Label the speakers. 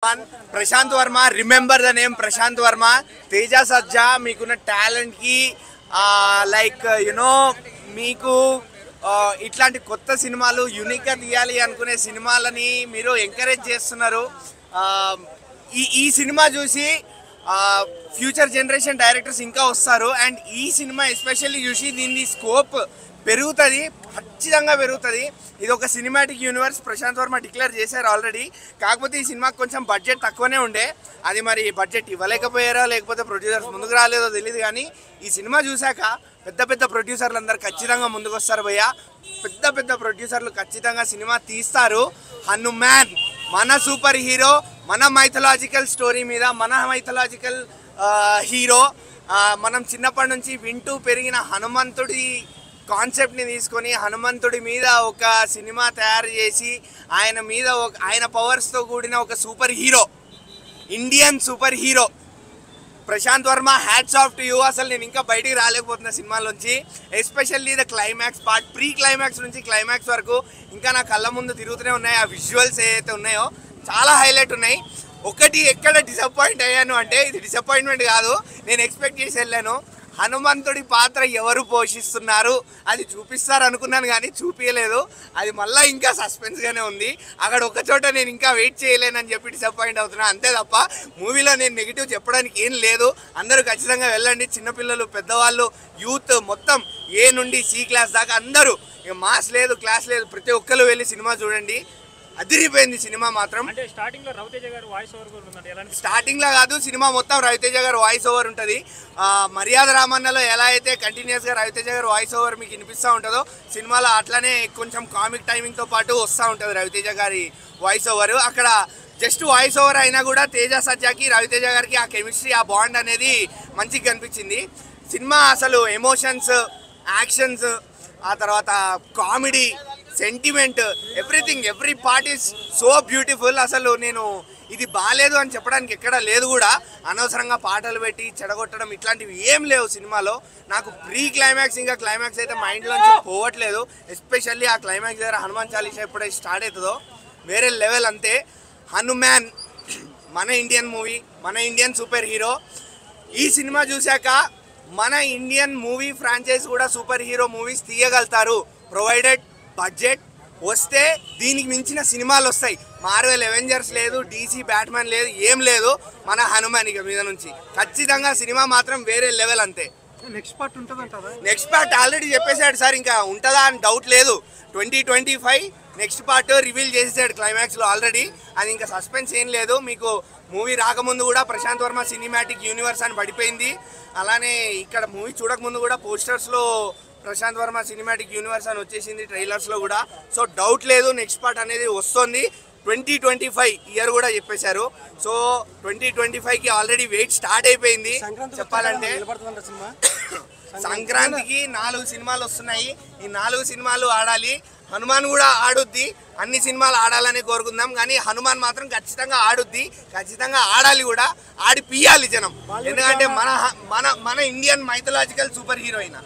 Speaker 1: Prashant Varma remember the name Prasanth Varma Teja Sajja मीकुన్న talent కి like you know మీకు ఇట్లాంటి కొత్త సినిమాలు యూనిక్ గా తీయాలి అనుకునే సినిమాలని మీరు ఎంకరేజ్ చేస్తున్నారు ఈ సినిమా చూసి ఫ్యూచర్ జనరేషన్ డైరెక్టర్స్ ఇంకా వస్తారు అండ్ ఈ సినిమా ఎస్పెషల్లీ చూసి దీని స్కోప్ పెరుగుతుంది ఖచ్చితంగా పెరుగుతుంది ఇది ఒక cinematic universe Prashanth Varma declare చేశారు ఆల్రెడీ కాకపోతే ఈ సినిమాకి కొంచెం బడ్జెట్ తక్కువనే ఉండే అది మరి బడ్జెట్ ఇవ్వలేకపోయారో లేకపోతే ప్రొడ్యూసర్స్ ముందుకు రాలేదో తెలియదు కానీ ఈ సినిమా చూశాక పెద్ద పెద్ద ప్రొడ్యూసర్లు అందరూ ఖచ్చితంగా ముందుకు వస్తారు భయ్య పెద్ద పెద్ద ప్రొడ్యూసర్లు ఖచ్చితంగా సినిమా తీస్తారు హనుమాన్ మన సూపర్ హీరో మన మైథలాజికల్ స్టోరీ మీద మన మైథలాజికల్ హీరో మనం చిన్నప్పటి నుంచి వింటూ పెరిగిన హనుమంతుడి కాన్సెప్ట్ని తీసుకొని హనుమంతుడి మీద ఒక సినిమా తయారు చేసి ఆయన మీద ఆయన పవర్స్తో కూడిన ఒక super hero Indian super hero Prasanth Varma hats off to you అసలు నేను ఇంకా బయటికి రాలేకపోతున్నా సినిమాలోంచి especially the climax part pre climax నుంచి క్లైమాక్స్ వరకు ఇంకా నా కళ్ళ ముందు తిరుగుతూనే ఉన్నాయి ఆ విజువల్స్ ఏవైతే ఉన్నాయో చాలా హైలైట్ ఉన్నాయి ఒకటి ఎక్కడ డిసప్పాయింట్ అయ్యాను అంటే ఇది డిసప్పాయింట్మెంట్ కాదు నేను ఎక్స్పెక్ట్ చేసి వెళ్ళాను హనుమంతుడి పాత్ర ఎవరు పోషిస్తున్నారు అది చూపిస్తారు అనుకున్నాను కానీ చూపించలేదు అది మళ్ళీ ఇంకా సస్పెన్స్గానే ఉంది అక్కడ ఒక చోట నేను ఇంకా వెయిట్ చేయలేనని చెప్పి డిసప్పాయింట్ అవుతున్నా అంతే తప్ప మూవీలో నేను నెగిటివ్ చెప్పడానికి ఏం లేదు అందరూ ఖచ్చితంగా వెళ్ళండి చిన్నపిల్లలు పెద్దవాళ్ళు యూత్ మొత్తం ఏ నుండి సి క్లాస్ దాకా అందరూ ఇక మాస్ లేదు క్లాస్ లేదు ప్రతి ఒక్కరు వెళ్ళి సినిమా చూడండి అదిరిపోయింది సినిమా మాత్రం
Speaker 2: అంటే స్టార్టింగ్ లో రవితేజ గారు వాయిస్ ఓవర్ కూడా ఉందండి ఎలాంటి
Speaker 1: స్టార్టింగ్ లో కాదు సినిమా మొత్తం రవితేజ గారు వాయిస్ ఓవర్ ఉంటుంది మర్యాద రామన్నలో ఎలా అయితే కంటిన్యూస్ గా రవితేజ గారు వాయిస్ ఓవర్ మీకు వినిపిస్తూ ఉంటుందో సినిమాలో అట్లానే కొంచెం కామిక్ టైమింగ్ తో పాటు వస్తూ ఉంటుంది రవితేజ గారి వాయిస్ ఓవర్ అక్కడ జస్ట్ వాయిస్ ఓవర్ అయినా కూడా తేజ సజ్జాకి రవితేజ గారికి ఆ కెమిస్ట్రీ ఆ బాండ్ అనేది మంచిగా కనిపించింది సినిమా అసలు ఎమోషన్స్ యాక్షన్స్ ఆ తర్వాత comedy sentiment everything every part is so beautiful అసలు నేను ఇది బాగాలేదు అని చెప్పడానికి ఎక్కడ లేదు కూడా అనవసరంగా పాటలు పెట్టి చెడగొట్టడం ఇట్లాంటివి ఏం లేవు సినిమాలో నాకు ప్రీ క్లైమాక్స్ ఇంకా క్లైమాక్స్ అయితే మైండ్లోంచి పోవట్లేదు ఎస్పెషల్లీ ఆ క్లైమాక్స్ దగ్గర హనుమాన్ చాలీసా ఎప్పుడైతే స్టార్ట్ అవుతుందో వేరే లెవెల్ అంతే హనుమాన్ మన ఇండియన్ మూవీ మన ఇండియన్ సూపర్ హీరో ఈ సినిమా చూశాక మన ఇండియన్ మూవీ ఫ్రాంచైజ్ కూడా సూపర్ హీరో మూవీస్ తీయగలుగుతారు ప్రొవైడెడ్ బడ్జెట్ వస్తే దీనికి మించిన సినిమాలు వస్తాయి మార్వెల్ అవెంజర్స్ లేదు డీసీ బ్యాట్మెన్ లేదు ఏం లేదు మన హనుమాన్ ఇక మీద నుంచి ఖచ్చితంగా సినిమా మాత్రం వేరే లెవెల్ అంతే
Speaker 3: నెక్స్ట్ పార్ట్ ఉంటుందంటారా
Speaker 1: నెక్స్ట్ పార్ట్ ఆల్రెడీ చెప్పేశాడు సార్ ఇంకా ఉంటుందా అని డౌట్ లేదు 2025 నెక్స్ట్ పార్ట్ రివీల్ చేసేసాడు క్లైమాక్స్లో ఆల్రెడీ అది ఇంకా సస్పెన్స్ ఏం లేదు మీకు మూవీ రాకముందు కూడా ప్రశాంత్ వర్మ సినిమాటిక్ యూనివర్స్ అని పడిపోయింది అలానే ఇక్కడ మూవీ చూడకముందు కూడా పోస్టర్స్లో ప్రశాంత్ వర్మ సినిమాటిక్ యూనివర్స్ అని వచ్చేసింది ట్రైలర్స్లో కూడా సో డౌట్ లేదు నెక్స్ట్ పార్ట్ అనేది వస్తుంది 2025 ఇయర్ కూడా చెప్పేశారు సో 2025కి ఆల్రెడీ వెయిట్ స్టార్ట్ అయిపోయింది చెప్పాలంటే సంక్రాంతికి 4 సినిమాలు వస్తున్నాయి ఈ 4 సినిమాలు ఆడాలి హనుమాన్ కూడా ఆడుద్ది అన్ని సినిమాలు ఆడాలని కోరుకుందాం కానీ హనుమాన్ మాత్రం ఖచ్చితంగా ఆడుద్ది ఖచ్చితంగా ఆడాలి కూడా ఆడిపియాలి జనం ఎందుకంటే మన ఇండియన్ మైథలాజికల్ సూపర్ హీరో అయినా